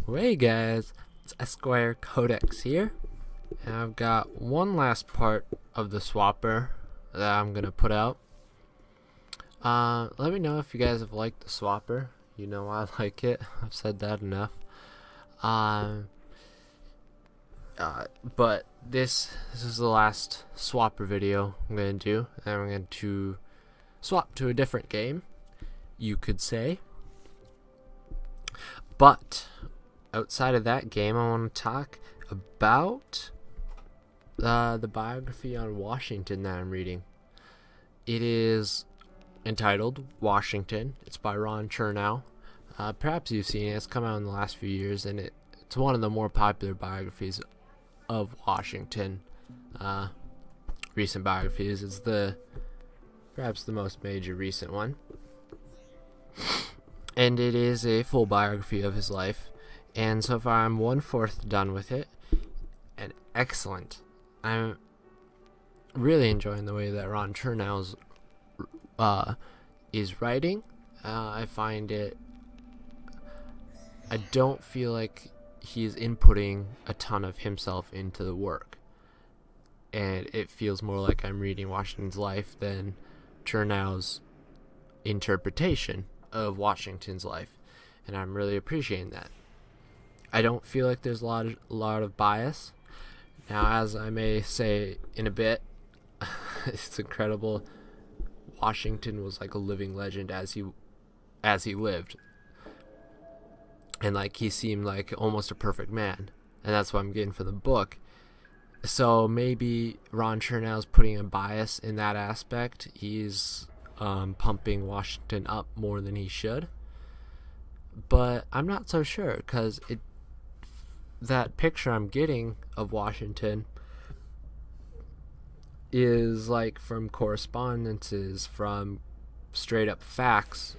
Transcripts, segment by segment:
Hey guys, it's Esquire Codex here, and I've got one last part of the swapper that I'm gonna put out. Let me know if you guys have liked the swapper. You know I like it. I've said that enough. Um, but this is the last swapper video I'm gonna do, and I'm going to swap to a different game, you could say. But outside of that game, I want to talk about the biography on Washington that I'm reading. It is entitled Washington. It's by Chernow. Perhaps you've seen it. It's come out in the last few years, and it's one of the more popular biographies of Washington. Recent biographies. It's perhaps the most major recent one. And it is a full biography of his life. And so far I'm 1/4 done with it. And excellent. I'm really enjoying the way that Ron Chernow's is writing. I don't feel like he's inputting a ton of himself into the work. And it feels more like I'm reading Washington's life than Chernow's interpretation of Washington's life. And I'm really appreciating that. I don't feel like there's a lot of bias. Now, as I may say in a bit, it's incredible. Washington was like a living legend as he lived, and like he seemed like almost a perfect man, and that's what I'm getting from the book. So maybe Ron Chernow's putting a bias in that aspect. He's pumping Washington up more than he should, but I'm not so sure because that picture I'm getting of Washington is like from correspondences, from straight up facts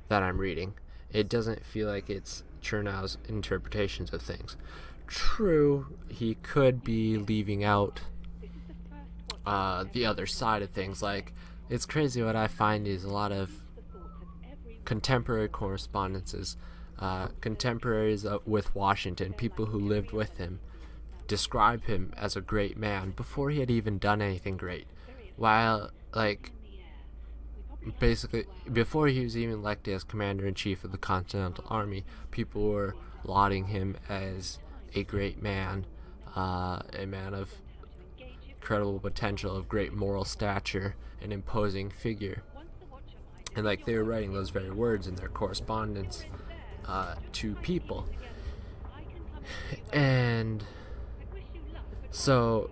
that I'm reading. It doesn't feel like it's Chernow's interpretations of things. True, he could be leaving out the other side of things. Like, it's crazy what I find is a lot of contemporary correspondences, contemporaries with Washington, people who lived with him, describe him as a great man before he had even done anything great. While, like, basically, before he was even elected as Commander-in-Chief of the Continental Army, people were lauding him as a great man, a man of incredible potential, of great moral stature, an imposing figure. And, like, they were writing those very words in their correspondence to people. And so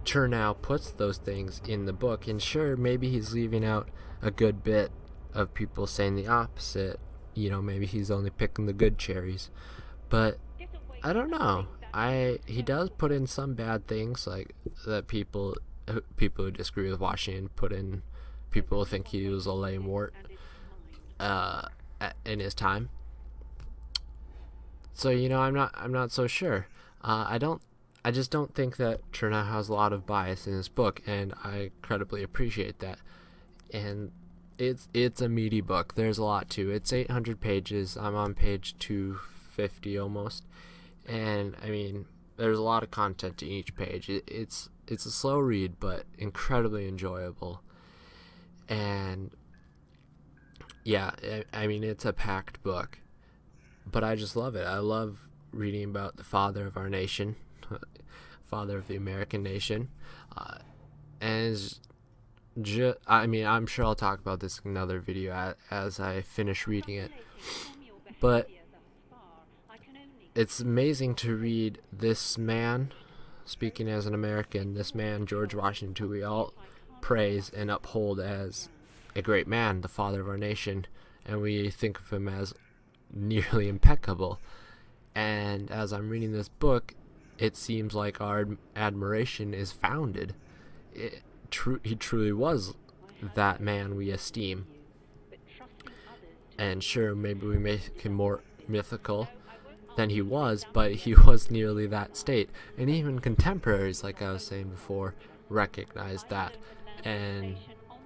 Chernow puts those things in the book, and sure, maybe he's leaving out a good bit of people saying the opposite. You know, maybe he's only picking the good cherries. But I don't know. He does put in some bad things, like that people who disagree with Washington put in. People think he was a lame wart in his time. So, you know, I'm not so sure. I just don't think that Chernow has a lot of bias in his book, and I incredibly appreciate that. And it's a meaty book. There's a lot to it. It's 800 pages. I'm on page 250 almost. And I mean, there's a lot of content to each page. It's a slow read, but incredibly enjoyable. And yeah, I mean, it's a packed book, but I just love it. I love reading about the father of our nation, father of the American nation, and I mean, I'm sure I'll talk about this in another video as I finish reading it, but it's amazing to read this man, speaking as an American, this man, George Washington, who we all praise and uphold as a great man, the father of our nation, and we think of him as nearly impeccable. And as I'm reading this book, it seems like our admiration is founded. He truly was that man we esteem. And sure, maybe we make him more mythical than he was, but he was nearly that state. And even contemporaries, like I was saying before, recognized that and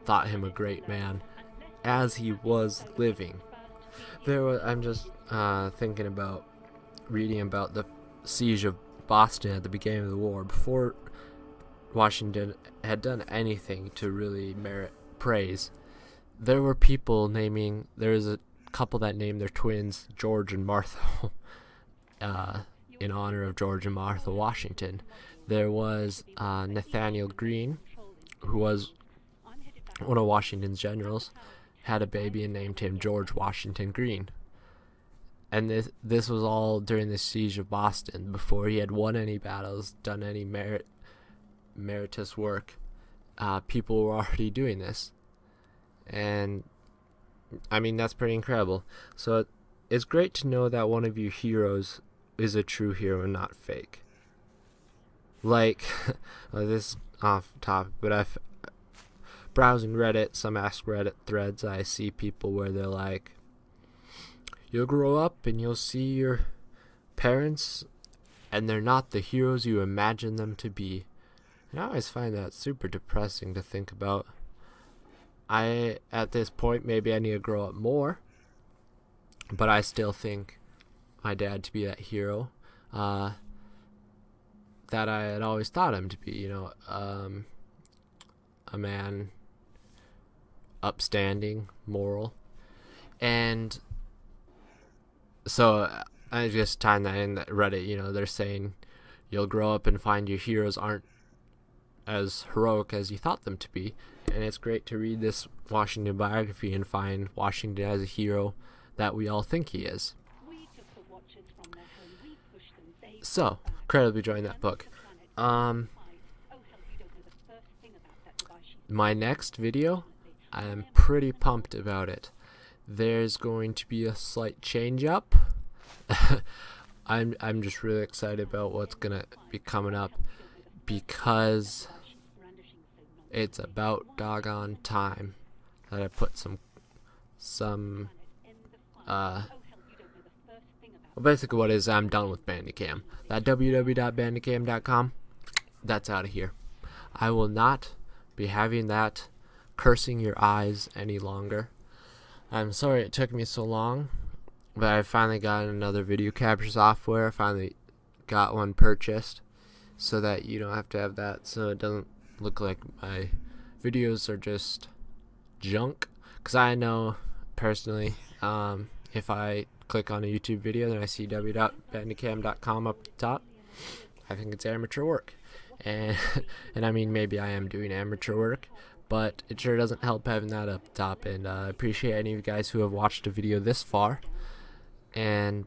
thought him a great man as he was living. I'm just thinking about reading about the siege of Boston at the beginning of the war, before Washington had done anything to really merit praise, there were people there was a couple that named their twins George and Martha in honor of George and Martha Washington. There was Nathaniel Greene, who was one of Washington's generals, had a baby and named him George Washington Greene. And this was all during the siege of Boston, before he had won any battles, done any meritorious work. People were already doing this. And I mean, that's pretty incredible. So it's great to know that one of your heroes is a true hero and not fake. Like, this off topic, but I've browsing Reddit, some Ask Reddit threads, I see people where they're like, you'll grow up and you'll see your parents and they're not the heroes you imagine them to be. And I always find that super depressing to think about. At this point, maybe I need to grow up more, but I still think my dad to be that hero that I had always thought him to be, a man, upstanding, moral. And so I just tying that in, that Reddit, they're saying you'll grow up and find your heroes aren't as heroic as you thought them to be. And it's great to read this Washington biography and find Washington as a hero that we all think he is. So, incredibly enjoying that book. My next video, I am pretty pumped about it. There's going to be a slight change up. I'm just really excited about what's gonna be coming up, because it's about doggone time that I put basically what is, I'm done with Bandicam. That www.bandicam.com, that's out of here. I will not be having that cursing your eyes any longer. I'm sorry it took me so long, but I finally got another video capture software. I finally got one purchased so that you don't have to have that, so it doesn't look like my videos are just junk. Because I know personally, if I click on a YouTube video and I see www.bandicam.com up the top, I think it's amateur work. And I mean, maybe I am doing amateur work, but it sure doesn't help having that up top. And I appreciate any of you guys who have watched a video this far. And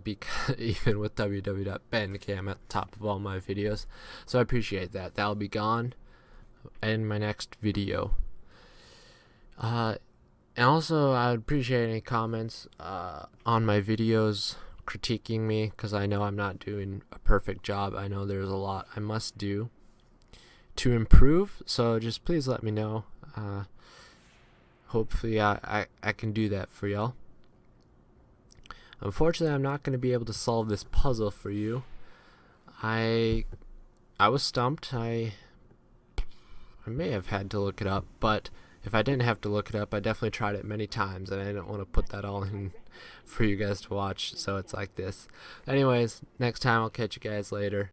because even with www.bandicam at the top of all my videos, so I appreciate that. That'll be gone in my next video. And also, I would appreciate any comments on my videos, critiquing me, because I know I'm not doing a perfect job. I know there's a lot I must do to improve, so just please let me know. Hopefully I can do that for y'all. Unfortunately, I'm not going to be able to solve this puzzle for you. I was stumped. I may have had to look it up, but if I didn't have to look it up, I definitely tried it many times, and I didn't want to put that all in for you guys to watch, so it's like this. Anyways, next time I'll catch you guys later.